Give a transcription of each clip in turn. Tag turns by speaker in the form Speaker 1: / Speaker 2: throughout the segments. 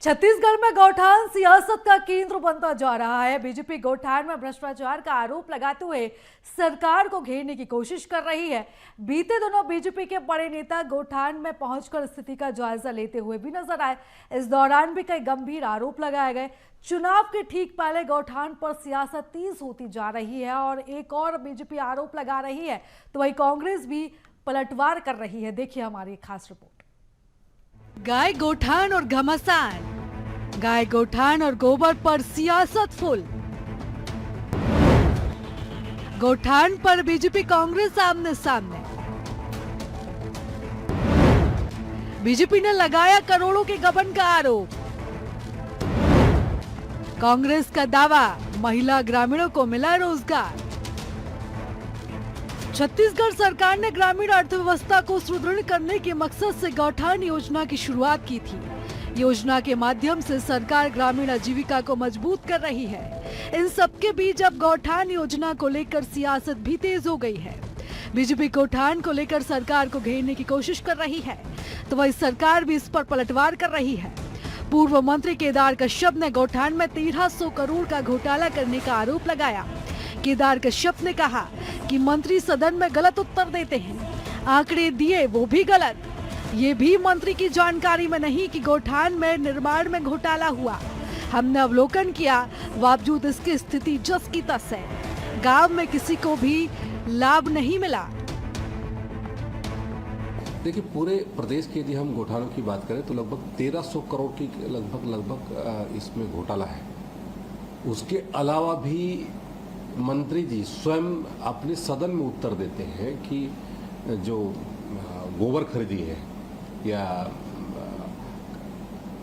Speaker 1: छत्तीसगढ़ में गौठान सियासत का केंद्र बनता जा रहा है। बीजेपी गौठान में भ्रष्टाचार का आरोप लगाते हुए सरकार को घेरने की कोशिश कर रही है। बीते दिनों बीजेपी के बड़े नेता गौठान में पहुंचकर स्थिति का जायजा लेते हुए भी नजर आए। इस दौरान भी कई गंभीर आरोप लगाए गए। चुनाव के ठीक पहले गौठान पर सियासत तेज होती जा रही है और एक और बीजेपी आरोप लगा रही है तो वही कांग्रेस भी पलटवार कर रही है। देखिए हमारी खास रिपोर्ट। गाय गौठान और घमासान, गाय गौठान और गोबर पर सियासत फुल। गौठान पर बीजेपी कांग्रेस आमने सामने। बीजेपी ने लगाया करोड़ों के गबन का आरोप। कांग्रेस का दावा, महिला ग्रामीणों को मिला रोजगार। छत्तीसगढ़ सरकार ने ग्रामीण अर्थव्यवस्था को सुदृढ़ करने के मकसद से गौठान योजना की शुरुआत की थी। योजना के माध्यम से सरकार ग्रामीण आजीविका को मजबूत कर रही है। इन सबके बीच अब गौठान योजना को लेकर सियासत भी तेज हो गई है। बीजेपी गौठान को लेकर सरकार को घेरने की कोशिश कर रही है तो वही सरकार भी इस पर पलटवार कर रही है। पूर्व मंत्री केदार कश्यप ने गौठान में 1300 करोड़ का घोटाला करने का आरोप लगाया। केदार कश्यप ने कहा कि मंत्री सदन में गलत उत्तर देते हैं, आंकड़े दिए वो भी गलत। ये भी मंत्री की जानकारी में नहीं कि गौठान में निर्माण में घोटाला हुआ। हमने अवलोकन किया, बावजूद इसकी स्थिति जस की तस है। गांव में किसी को भी लाभ नहीं मिला।
Speaker 2: देखिए, पूरे प्रदेश के यदि हम घोटालों की बात करें तो लगभग 1300 करोड़ की लगभग इसमें घोटाला है। उसके अलावा भी मंत्री जी स्वयं अपने सदन में उत्तर देते हैं कि जो गोबर खरीदी है या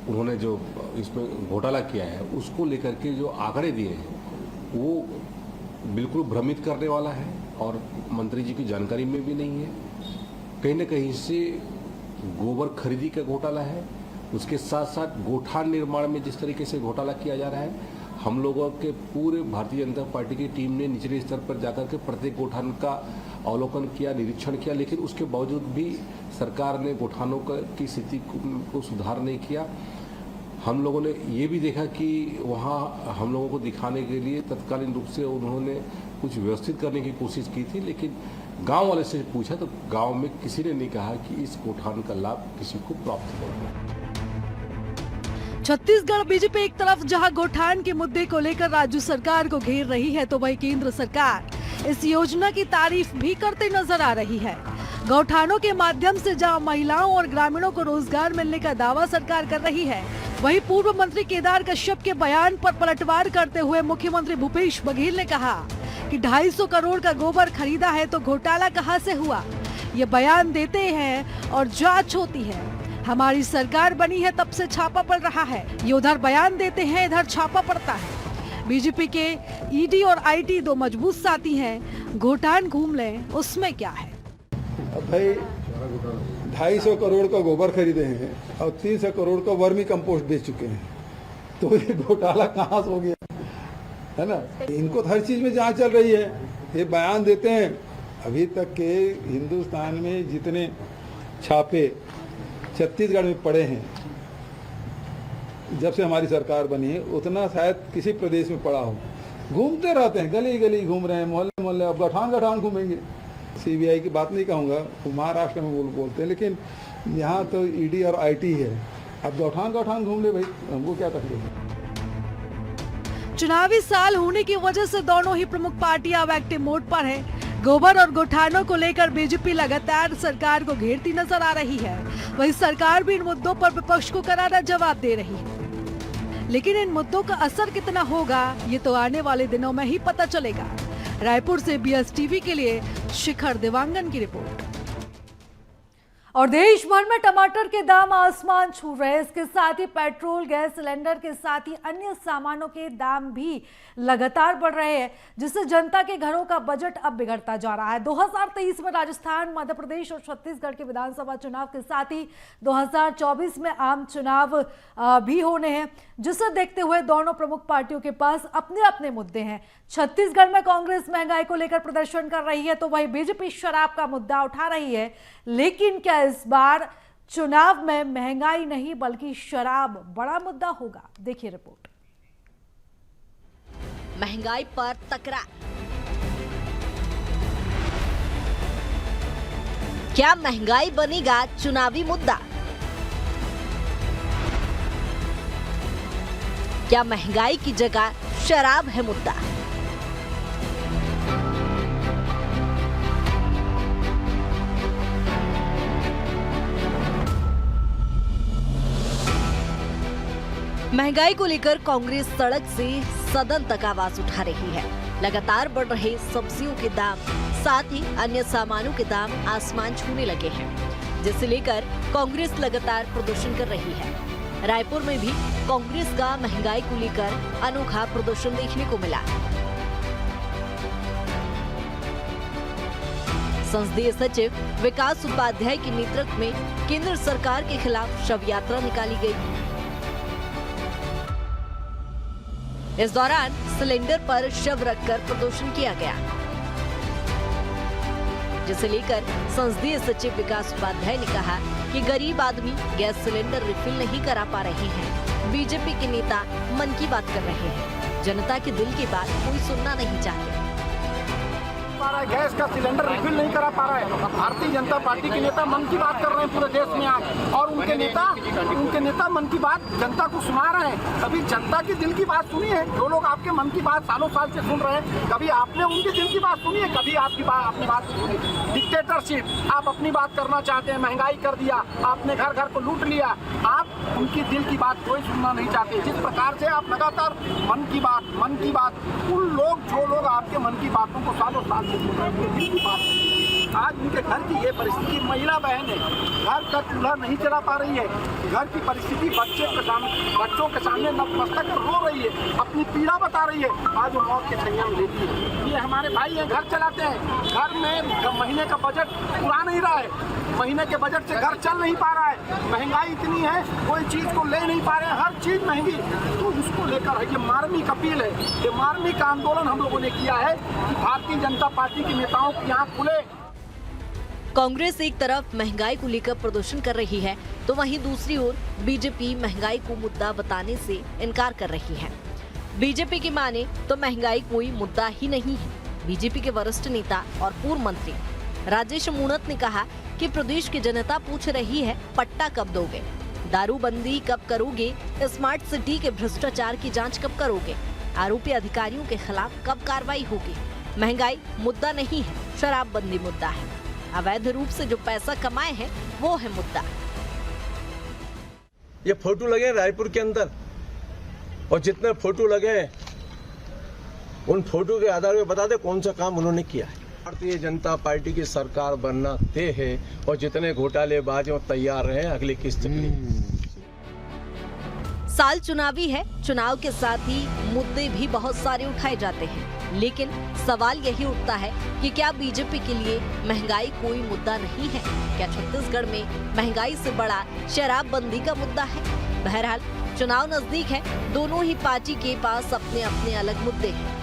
Speaker 2: उन्होंने जो इसमें घोटाला किया है उसको लेकर के जो आंकड़े दिए हैं वो बिल्कुल भ्रमित करने वाला है और मंत्री जी की जानकारी में भी नहीं है। कहीं न कहीं से गोबर खरीदी का घोटाला है, उसके साथ साथ गौठान निर्माण में जिस तरीके से घोटाला किया जा रहा है, हम लोगों के पूरे भारतीय जनता पार्टी की टीम ने निचले स्तर पर जाकर के प्रत्येक गौठान का अवलोकन किया, निरीक्षण किया, लेकिन उसके बावजूद भी सरकार ने गौठानों की स्थिति को सुधार नहीं किया। हम लोगों ने ये भी देखा कि वहाँ हम लोगों को दिखाने के लिए तत्कालीन रूप से उन्होंने कुछ व्यवस्थित करने की कोशिश की थी, लेकिन गांव वाले से पूछा तो गांव में किसी ने नहीं कहा कि इस गौठान का लाभ किसी को प्राप्त होगा।
Speaker 1: छत्तीसगढ़ बीजेपी एक तरफ जहां गौठान के मुद्दे को लेकर राज्य सरकार को घेर रही है तो वही केंद्र सरकार इस योजना की तारीफ भी करते नजर आ रही है। गौठानों के माध्यम से जहां महिलाओं और ग्रामीणों को रोजगार मिलने का दावा सरकार कर रही है, वहीं पूर्व मंत्री केदार कश्यप के बयान पर पलटवार करते हुए मुख्यमंत्री भूपेश बघेल ने कहा कि 250 करोड़ का गोबर खरीदा है तो घोटाला कहां से हुआ। ये बयान देते हैं और जांच होती है। हमारी सरकार बनी है तब से छापा पड़ रहा है। ये उधर बयान देते हैं, इधर छापा पड़ता है। बीजेपी के ईडी और आईटी दो मजबूत साथी हैं। घोटान घूम लें उसमें क्या है।
Speaker 3: अब भाई 250 करोड़ का गोबर खरीदे हैं और 300 करोड़ का वर्मी कंपोस्ट बेच चुके हैं, तो ये घोटाला कहाँ से हो गया, है ना। इनको हर चीज में जांच चल रही है। ये बयान देते हैं। अभी तक के हिंदुस्तान में जितने छापे छत्तीसगढ़ में पड़े हैं जब से हमारी सरकार बनी है, उतना शायद किसी प्रदेश में पड़ा हो। घूमते रहते हैं, गली गली घूम रहे हैं, मोहल्ले मोहल्ले। अब गठान घूमेंगे। सीबीआई की बात नहीं कहूँगा, वो महाराष्ट्र में बोलते हैं, लेकिन यहाँ तो ईडी और आईटी है। अब गठान घूम ले भाई, हमको क्या तकलीफ है।
Speaker 1: चुनावी साल होने की वजह से दोनों ही प्रमुख पार्टियां अब एक्टिव मोड पर है। गोबर और गौठानों को लेकर बीजेपी लगातार सरकार को घेरती नजर आ रही है। वहीं सरकार भी इन मुद्दों पर विपक्ष को करारा जवाब दे रही है, लेकिन इन मुद्दों का असर कितना होगा ये तो आने वाले दिनों में ही पता चलेगा। रायपुर से बीएस टीवी के लिए शिखर देवांगन की रिपोर्ट। और देश भर में टमाटर के दाम आसमान छू रहे हैं। इसके साथ ही पेट्रोल, गैस सिलेंडर के साथ ही अन्य सामानों के दाम भी लगातार बढ़ रहे हैं, जिससे जनता के घरों का बजट अब बिगड़ता जा रहा है। 2023 में राजस्थान, मध्य प्रदेश और छत्तीसगढ़ के विधानसभा चुनाव के साथ ही 2024 में आम चुनाव भी होने हैं, जिसे देखते हुए दोनों प्रमुख पार्टियों के पास अपने अपने मुद्दे हैं। छत्तीसगढ़ में कांग्रेस महंगाई को लेकर प्रदर्शन कर रही है तो वहीं बीजेपी शराब का मुद्दा उठा रही है। लेकिन क्या इस बार चुनाव में महंगाई नहीं बल्कि शराब बड़ा मुद्दा होगा। देखिए रिपोर्ट।
Speaker 4: महंगाई पर तकरार, क्या महंगाई बनेगा चुनावी मुद्दा? क्या महंगाई की जगह शराब है मुद्दा? महंगाई को लेकर कांग्रेस सड़क से सदन तक आवाज उठा रही है। लगातार बढ़ रहे सब्जियों के दाम, साथ ही अन्य सामानों के दाम आसमान छूने लगे हैं, जिसे लेकर कांग्रेस लगातार प्रदर्शन कर रही है। रायपुर में भी कांग्रेस का महंगाई को लेकर अनोखा प्रदर्शन देखने को मिला। संसदीय सचिव विकास उपाध्याय के नेतृत्व में केंद्र सरकार के खिलाफ शव यात्रा निकाली गई। इस दौरान सिलेंडर पर शव रखकर प्रदर्शन किया गया, जिसे लेकर संसदीय सचिव विकास उपाध्याय ने कहा कि गरीब आदमी गैस सिलेंडर रिफिल नहीं करा पा रहे हैं। बीजेपी के नेता मन की बात कर रहे हैं, जनता के दिल की बात कोई सुनना नहीं चाहते।
Speaker 5: गैस का सिलेंडर रिफिल नहीं करा पा रहा है। भारतीय जनता पार्टी के नेता मन की बात कर रहे हैं पूरे देश में आज, और उनके नेता मन की बात जनता को सुना रहे हैं। कभी जनता की दिल की बात सुनी है? जो लोग आपके मन की बात सालों साल से सुन रहे हैं, कभी आपने उनकी दिल की बात सुनी है? कभी आपकी बात अपनी बात सुनी? डिक्टेटरशिप, आप अपनी बात करना चाहते हैं, महंगाई कर दिया, आपने घर घर को लूट लिया, आप उनकी दिल की बात कोई सुनना नहीं चाहते। जिस प्रकार से आप लगातार मन की बात उन लोग जो लोग आपके मन की बातों को सालों साल से सुन रहे हैं, दिल की बात, आज उनके घर की ये परिस्थिति, महिला बहन है, घर का चूल्हा नहीं चला पा रही है, घर की परिस्थिति बच्चों के सामने नतमस्तक रो रही है, अपनी पीड़ा बता रही है, आज वो मौत के छैया में लेती है। ये हमारे भाई हैं, घर चलाते हैं, घर में महीने का बजट पूरा नहीं रहा है, महीने के बजट से घर चल नहीं पा रहा है, महंगाई इतनी है, कोई चीज को ले नहीं पा रहे हैं, हर चीज महंगी। तो उसको लेकर ये मार्मिक अपील है, ये मार्मिक आंदोलन हम लोगों ने किया है कि भारतीय जनता पार्टी के नेताओं की आंख खुले।
Speaker 4: कांग्रेस एक तरफ महंगाई को लेकर प्रदर्शन कर रही है, तो वहीं दूसरी ओर बीजेपी महंगाई को मुद्दा बताने से इनकार कर रही है। बीजेपी की माने तो महंगाई कोई मुद्दा ही नहीं है। बीजेपी के वरिष्ठ नेता और पूर्व मंत्री राजेश मूणत ने कहा कि प्रदेश की जनता पूछ रही है, पट्टा कब दोगे, दारूबंदी कब करोगे, स्मार्ट सिटी के भ्रष्टाचार की जांच कब करोगे, आरोपी अधिकारियों के खिलाफ कब कार्रवाई होगी। महंगाई मुद्दा नहीं है, शराबबंदी मुद्दा है। अवैध रूप से जो पैसा कमाए हैं वो है मुद्दा।
Speaker 6: ये फोटो लगे रायपुर के अंदर, और जितने फोटो लगे उन फोटो के आधार पर बता दे कौन सा काम उन्होंने किया है। भारतीय जनता पार्टी की सरकार बनना तय है, और जितने घोटालेबाज वो तैयार रहे अगली किस्त के लिए।
Speaker 4: साल चुनावी है, चुनाव के साथ ही मुद्दे भी बहुत सारे उठाए जाते हैं, लेकिन सवाल यही उठता है कि क्या बीजेपी के लिए महंगाई कोई मुद्दा नहीं है? क्या छत्तीसगढ़ में महंगाई से बड़ा शराबबंदी का मुद्दा है? बहरहाल चुनाव नजदीक है, दोनों ही पार्टी के पास अपने अपने अलग मुद्दे हैं,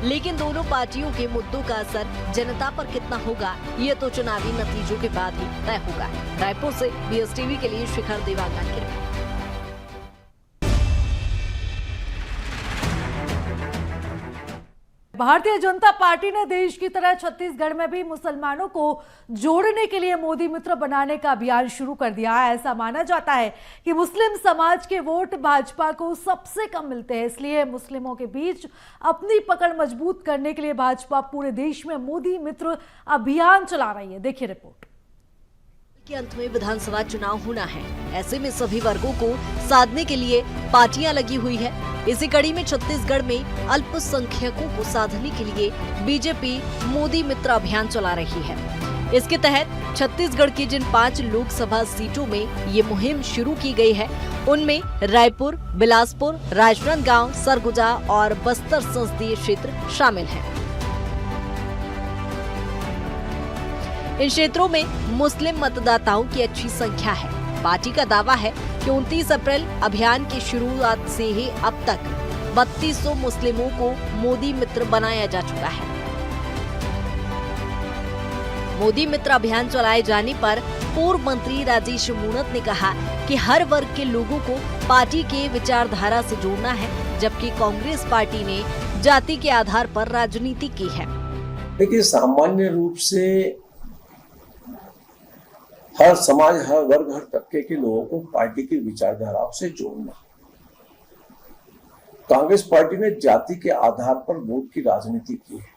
Speaker 4: लेकिन दोनों पार्टियों के मुद्दों का असर जनता पर कितना होगा, ये तो चुनावी नतीजों के बाद ही तय होगा। रायपुर से BSTV के लिए शिखर देवांगन की रिपोर्ट।
Speaker 1: भारतीय जनता पार्टी ने देश की तरह छत्तीसगढ़ में भी मुसलमानों को जोड़ने के लिए मोदी मित्र बनाने का अभियान शुरू कर दिया है। ऐसा माना जाता है कि मुस्लिम समाज के वोट भाजपा को सबसे कम मिलते हैं, इसलिए मुस्लिमों के बीच अपनी पकड़ मजबूत करने के लिए भाजपा पूरे देश में मोदी मित्र अभियान चला रही है। देखिए रिपोर्ट।
Speaker 4: के अंत में विधानसभा चुनाव होना है, ऐसे में सभी वर्गों को साधने के लिए पार्टियां लगी हुई है। इसी कड़ी में छत्तीसगढ़ में अल्पसंख्यकों को साधने के लिए बीजेपी मोदी मित्र अभियान चला रही है। इसके तहत छत्तीसगढ़ की जिन 5 लोकसभा सीटों में ये मुहिम शुरू की गई है, उनमें रायपुर, बिलासपुर, राजनांदगांव, सरगुजा और बस्तर संसदीय क्षेत्र शामिल हैं। इन क्षेत्रों में मुस्लिम मतदाताओं की अच्छी संख्या है। पार्टी का दावा है कि 29 अप्रैल अभियान की शुरुआत से ही अब तक 3200 मुस्लिमों को मोदी मित्र बनाया जा चुका है। मोदी मित्र अभियान चलाए जाने पर पूर्व मंत्री राजेश मूणत ने कहा कि हर वर्ग के लोगों को पार्टी के विचारधारा से जोड़ना है, जबकि कांग्रेस पार्टी ने जाति के आधार पर राजनीति की है।
Speaker 6: देखिए, सामान्य रूप से हर समाज, हर वर्ग, हर तबके के लोगों को पार्टी की विचारधाराओं से जोड़ना। कांग्रेस पार्टी ने जाति के आधार पर वोट की राजनीति की है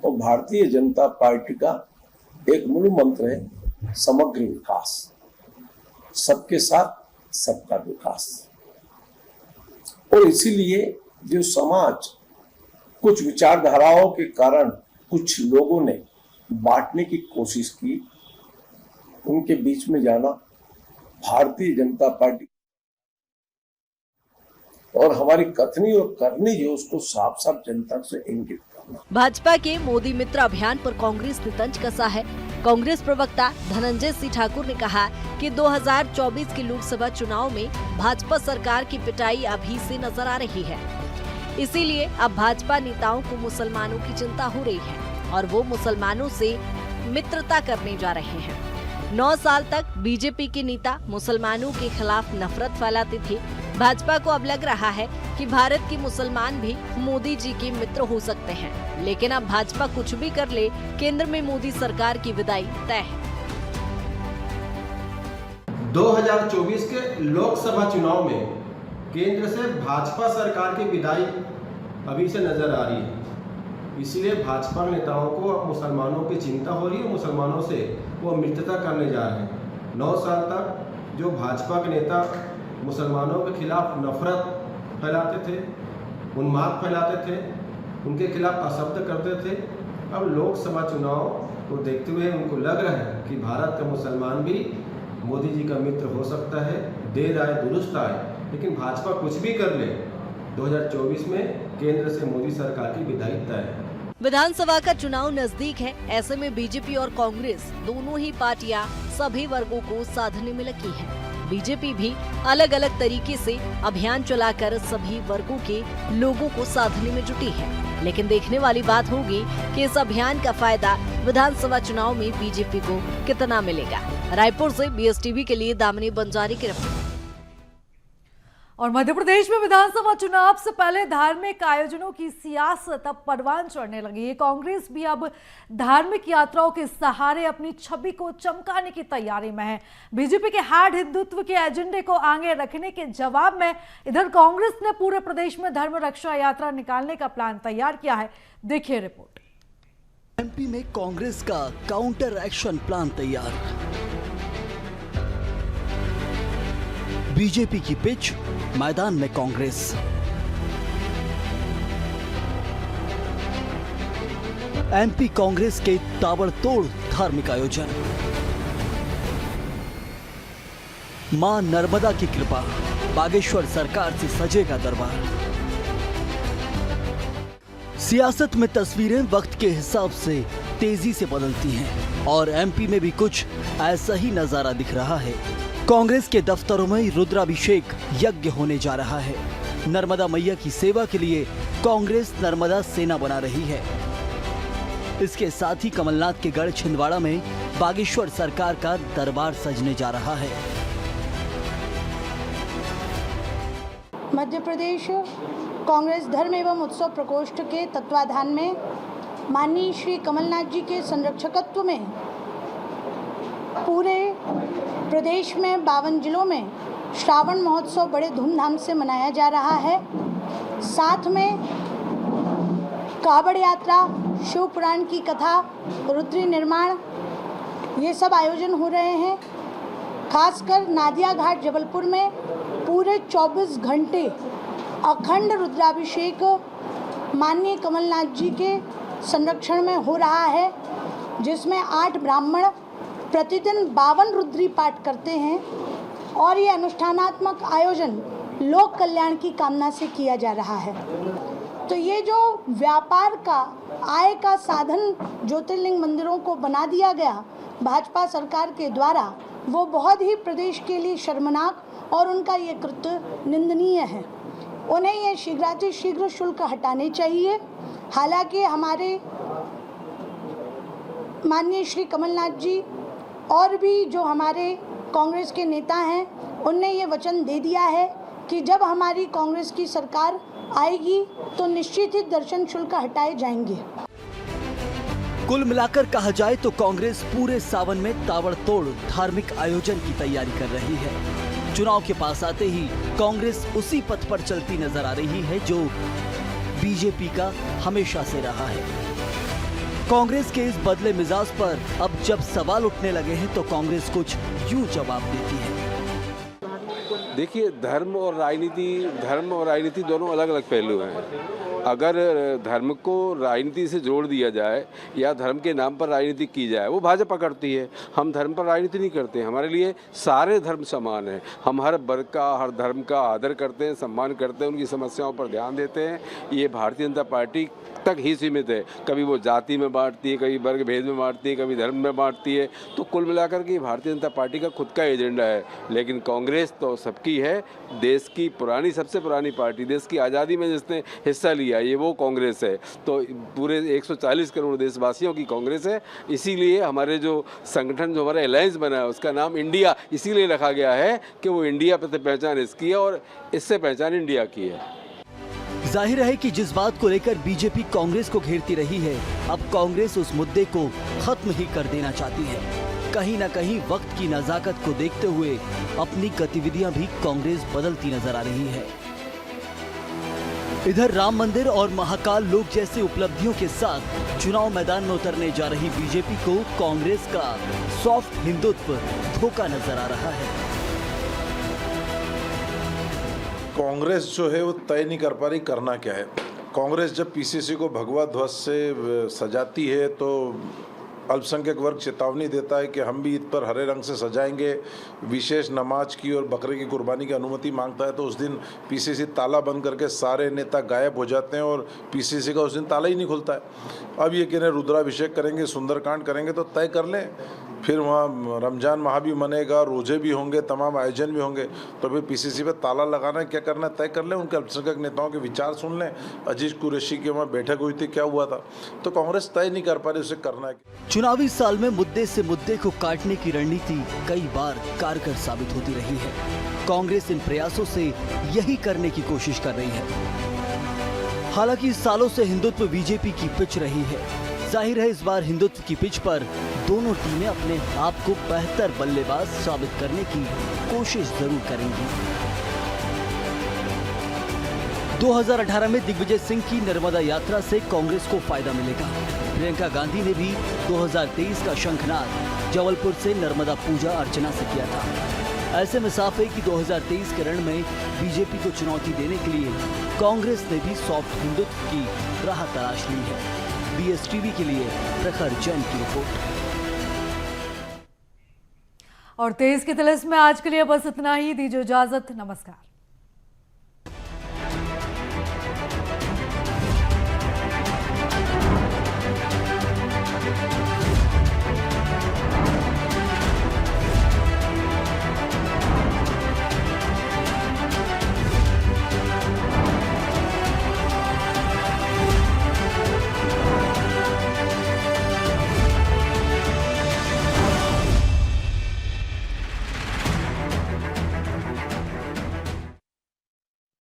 Speaker 6: और भारतीय जनता पार्टी का एक मूल मंत्र है समग्र विकास, सबके साथ सबका विकास। और इसीलिए जो समाज कुछ विचारधाराओं के कारण कुछ लोगों ने बांटने की कोशिश की, उनके बीच में जाना भारतीय जनता पार्टी और हमारी कथनी और करनी जो उसको साफ साफ जनता से इंगित करना।
Speaker 4: भाजपा के मोदी मित्र अभियान पर कांग्रेस ने तंज कसा है। कांग्रेस प्रवक्ता धनंजय सिंह ठाकुर ने कहा कि 2024 के लोकसभा चुनाव में भाजपा सरकार की पिटाई अभी से नजर आ रही है, इसीलिए अब भाजपा नेताओं को मुसलमानों की चिंता हो रही है और वो मुसलमानों से मित्रता करने जा रहे हैं। 9 साल तक बीजेपी के नेता मुसलमानों के खिलाफ नफरत फैलाते थे। भाजपा को अब लग रहा है कि भारत के मुसलमान भी मोदी जी के मित्र हो सकते हैं, लेकिन अब भाजपा कुछ भी कर ले, केंद्र में मोदी सरकार की विदाई तय है।
Speaker 7: 2024 के लोकसभा चुनाव में केंद्र से भाजपा सरकार की विदाई अभी से नजर आ रही है, इसलिए भाजपा नेताओं को अब मुसलमानों की चिंता हो रही है, मुसलमानों से वो मित्रता करने जा रहे हैं। 9 साल तक जो भाजपा के नेता मुसलमानों के खिलाफ नफरत फैलाते थे, उन्माद फैलाते थे, उनके खिलाफ अशब्द करते थे, अब लोकसभा चुनाव को देखते हुए उनको लग रहा है कि भारत का मुसलमान भी मोदी जी का मित्र हो सकता है। देर आए दुरुस्त आए, लेकिन भाजपा कुछ भी कर ले, 2024 में केंद्र से मोदी सरकार की विदाई तय है।
Speaker 4: विधानसभा का चुनाव नजदीक है, ऐसे में बीजेपी और कांग्रेस दोनों ही पार्टियां सभी वर्गों को साधने में लगी है। बीजेपी भी अलग अलग तरीके से अभियान चलाकर सभी वर्गों के लोगों को साधने में जुटी है, लेकिन देखने वाली बात होगी कि इस अभियान का फायदा विधानसभा चुनाव में बीजेपी को कितना मिलेगा। रायपुर से BSTV के लिए दामिनी बंजारी की रिपोर्ट।
Speaker 1: और मध्य प्रदेश में विधानसभा चुनाव से पहले धार्मिक आयोजनों की सियासत अब परवान चढ़ने लगी है। कांग्रेस भी अब धार्मिक यात्राओं के सहारे अपनी छवि को चमकाने की तैयारी में है। बीजेपी के हार्ड हिंदुत्व के एजेंडे को आगे रखने के जवाब में इधर कांग्रेस ने पूरे प्रदेश में धर्म रक्षा यात्रा निकालने का प्लान तैयार किया है। देखिए रिपोर्ट।
Speaker 8: MP में कांग्रेस का काउंटर एक्शन प्लान तैयार। बीजेपी की पिच, मैदान में कांग्रेस। MP कांग्रेस के ताबड़तोड़ धार्मिक आयोजन। मां नर्मदा की कृपा, बागेश्वर सरकार से सजेगा दरबार। सियासत में तस्वीरें वक्त के हिसाब से तेजी से बदलती हैं और MP में भी कुछ ऐसा ही नजारा दिख रहा है। कांग्रेस के दफ्तरों में रुद्राभिषेक यज्ञ होने जा रहा है। नर्मदा मैया की सेवा के लिए कांग्रेस नर्मदा सेना बना रही है। इसके साथ ही कमलनाथ के गढ़ छिंदवाड़ा में बागेश्वर सरकार का दरबार सजने जा रहा है।
Speaker 9: मध्य प्रदेश कांग्रेस धर्म एवं उत्सव प्रकोष्ठ के तत्वाधान में माननीय श्री कमलनाथ जी के संरक्षकत्व में पूरे प्रदेश में 52 जिलों में श्रावण महोत्सव बड़े धूमधाम से मनाया जा रहा है। साथ में कावड़ यात्रा, शिव पुराण की कथा, रुद्री निर्माण, ये सब आयोजन हो रहे हैं। खासकर नादिया घाट जबलपुर में पूरे 24 घंटे अखंड रुद्राभिषेक माननीय कमलनाथ जी के संरक्षण में हो रहा है, जिसमें 8 ब्राह्मण प्रतिदिन 52 रुद्री पाठ करते हैं और ये अनुष्ठानात्मक आयोजन लोक कल्याण की कामना से किया जा रहा है। तो ये जो व्यापार का, आय का साधन ज्योतिर्लिंग मंदिरों को बना दिया गया भाजपा सरकार के द्वारा, वो बहुत ही प्रदेश के लिए शर्मनाक और उनका ये कृत्य निंदनीय है। उन्हें ये शीघ्र शुल्क हटाने चाहिए। हालांकि हमारे माननीय श्री कमलनाथ जी और भी जो हमारे कांग्रेस के नेता हैं, उनने ये वचन दे दिया है कि जब हमारी कांग्रेस की सरकार आएगी तो निश्चित ही दर्शन शुल्क हटाए जाएंगे।
Speaker 8: कुल मिलाकर कहा जाए तो कांग्रेस पूरे सावन में ताबड़तोड़ धार्मिक आयोजन की तैयारी कर रही है। चुनाव के पास आते ही कांग्रेस उसी पथ पर चलती नजर आ रही है जो बीजेपी का हमेशा से रहा है। कांग्रेस के इस बदले मिजाज पर अब जब सवाल उठने लगे हैं तो कांग्रेस कुछ यूं जवाब देती है।
Speaker 10: देखिए, धर्म और राजनीति दोनों अलग अलग पहलू हैं। अगर धर्म को राजनीति से जोड़ दिया जाए या धर्म के नाम पर राजनीति की जाए, वो भाजपा करती है। हम धर्म पर राजनीति नहीं करते। हमारे लिए सारे धर्म समान हैं। हम हर वर्ग का, हर धर्म का आदर करते हैं, सम्मान करते हैं, उनकी समस्याओं पर ध्यान देते हैं। ये भारतीय जनता पार्टी तक ही सीमित है। कभी वो जाति में बांटती है, कभी वर्ग भेद में बांटती है, कभी धर्म में बांटती है। तो कुल मिलाकर के भारतीय जनता पार्टी का खुद का एजेंडा है। लेकिन कांग्रेस तो सबकी है। देश की पुरानी, सबसे पुरानी पार्टी, देश की आज़ादी में जिसने हिस्सा लिया, ये वो कांग्रेस है। तो पूरे 140 करोड़ देशवासियों की कांग्रेस है। इसीलिए हमारे जो संगठन, जो हमारा अलायंस बना है, उसका नाम इंडिया इसीलिए रखा गया है कि वो इंडिया पे पहचान इसकी है और इससे पहचान इंडिया की है।
Speaker 8: जाहिर है कि जिस बात को लेकर बीजेपी कांग्रेस को घेरती रही है, अब कांग्रेस उस मुद्दे को खत्म ही कर देना चाहती है। कहीं न कहीं वक्त की नजाकत को देखते हुए अपनी गतिविधियां भी कांग्रेस बदलती नजर आ रही है। इधर राम मंदिर और महाकाल लोक जैसे उपलब्धियों के साथ चुनाव मैदान में उतरने जा रही बीजेपी को कांग्रेस का सॉफ्ट हिंदुत्व धोखा नजर आ रहा है।
Speaker 11: कांग्रेस जो है वो तय नहीं कर पा रही करना क्या है। कांग्रेस जब पीसीसी को भगवा ध्वज से सजाती है तो अल्पसंख्यक वर्ग चेतावनी देता है कि हम भी ईद पर हरे रंग से सजाएंगे, विशेष नमाज की और बकरे की कुर्बानी की अनुमति मांगता है, तो उस दिन पीसीसी ताला बंद करके सारे नेता गायब हो जाते हैं और पीसीसी का उस दिन ताला ही नहीं खुलता है। अब ये कह रहे हैं रुद्राभिषेक करेंगे, सुंदरकांड करेंगे, तो तय कर लें। फिर वहाँ रमजान माह भी मनेगा, रोजे भी होंगे, तमाम आयोजन भी होंगे, तो फिर पीसीसी पे ताला लगाना है, क्या करना है तय कर लें। उनके अल्पसंख्यक नेताओं के विचार सुन लें। अजीज कुरैशी की वहाँ बैठक हुई थी, क्या हुआ था, तो कांग्रेस तय नहीं कर पा रही उसे करना है।
Speaker 8: चुनावी साल में मुद्दे से मुद्दे को काटने की रणनीति कई बार कारगर साबित होती रही है। कांग्रेस इन प्रयासों से यही करने की कोशिश कर रही है। हालांकि सालों से हिंदुत्व बीजेपी की पिच रही है। जाहिर है इस बार हिंदुत्व की पिच पर दोनों टीमें अपने आप को बेहतर बल्लेबाज साबित करने की कोशिश जरूर करेंगी। 2018 में दिग्विजय सिंह की नर्मदा यात्रा से कांग्रेस को फायदा मिलेगा। प्रियंका गांधी ने भी 2023 का शंखनाद जबलपुर से नर्मदा पूजा अर्चना से किया था। ऐसे में साफ है कि 2023 के रण में बीजेपी को चुनौती देने के लिए कांग्रेस ने भी सॉफ्ट हिंदुत्व की राह तलाश ली है। BSTV के लिए प्रखर जैन की रिपोर्ट।
Speaker 1: और तेज के तिलिस्म में आज के लिए बस इतना ही। दीजिए इजाजत, नमस्कार।